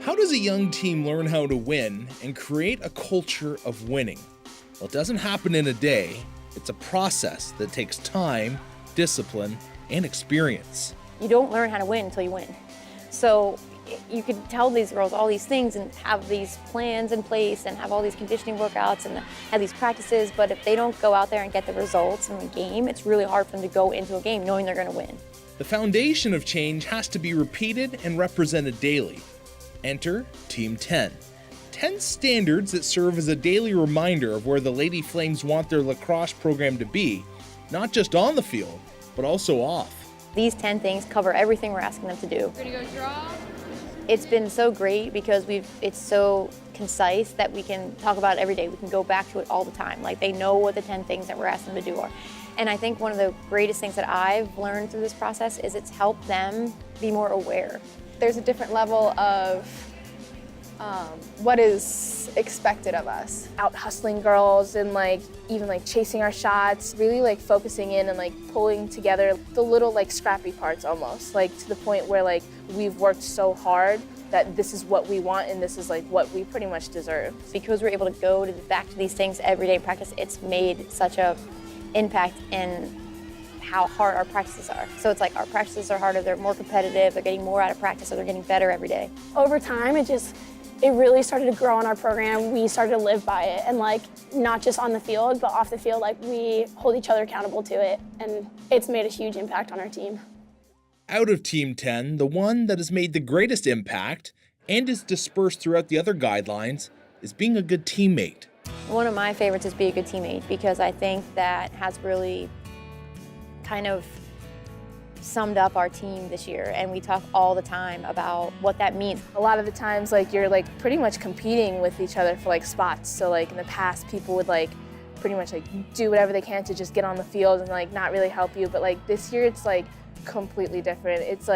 How does a young team learn how to win and create a culture of winning? Well, it doesn't happen in a day. It's a process that takes time, discipline, and experience. You don't learn how to win until you win. So you can tell these girls all these things and have these plans in place and have all these conditioning workouts and have these practices, but if they don't go out there and get the results in the game, it's really hard for them to go into a game knowing they're going to win. The foundation of change has to be repeated and represented daily. Enter Team 10. 10 standards that serve as a daily reminder of where the Lady Flames want their lacrosse program to be, not just on the field, but also off. These 10 things cover everything we're asking them to do. We're gonna go draw. It's been so great because it's so concise that we can talk about it every day. We can go back to it all the time. Like, they know what the 10 things that we're asking them to do are. And I think one of the greatest things that I've learned through this process is it's helped them be more aware. There's a different level of what is expected of us. Out hustling girls and even chasing our shots, really focusing in and pulling together the little scrappy parts almost, to the point where we've worked so hard that this is what we want and this is what we pretty much deserve. Because we're able to go back to these things every day in practice, it's made such a impact in how hard our practices are. So it's our practices are harder, they're more competitive, they're getting more out of practice, so they're getting better every day. Over time, it really started to grow in our program. We started to live by it, and not just on the field, but off the field, we hold each other accountable to it, and it's made a huge impact on our team. Out of Team 10, the one that has made the greatest impact and is dispersed throughout the other guidelines is being a good teammate. One of my favorites is be a good teammate, because I think that has really kind of summed up our team this year, and we talk all the time about what that means. A lot of the times you're pretty much competing with each other for spots. So in the past, people would pretty much do whatever they can to just get on the field and not really help you. But this year it's completely different. It's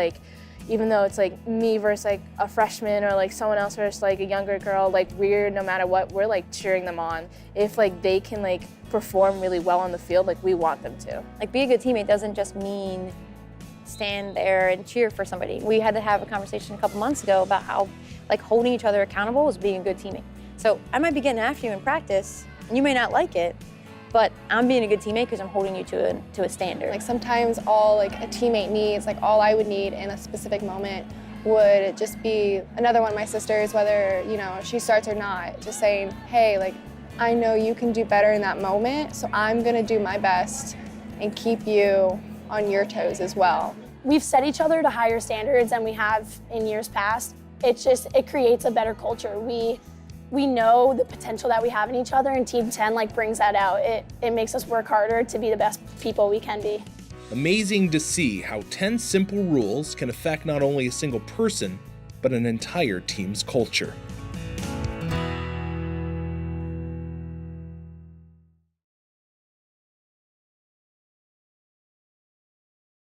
even though it's me versus a freshman or someone else versus a younger girl, we're, no matter what, we're cheering them on. If they can perform really well on the field, we want them to. Be a good teammate doesn't just mean stand there and cheer for somebody. We had to have a conversation a couple months ago about how holding each other accountable is being a good teammate. So I might be getting after you in practice, and you may not like it, but I'm being a good teammate because I'm holding you to a standard. Sometimes all a teammate needs, all I would need in a specific moment would just be another one of my sisters, whether she starts or not, just saying, hey, I know you can do better in that moment, so I'm gonna do my best and keep you on your toes as well. We've set each other to higher standards than we have in years past. It creates a better culture. We know the potential that we have in each other, and Team 10 brings that out. It makes us work harder to be the best people we can be. Amazing to see how 10 simple rules can affect not only a single person, but an entire team's culture.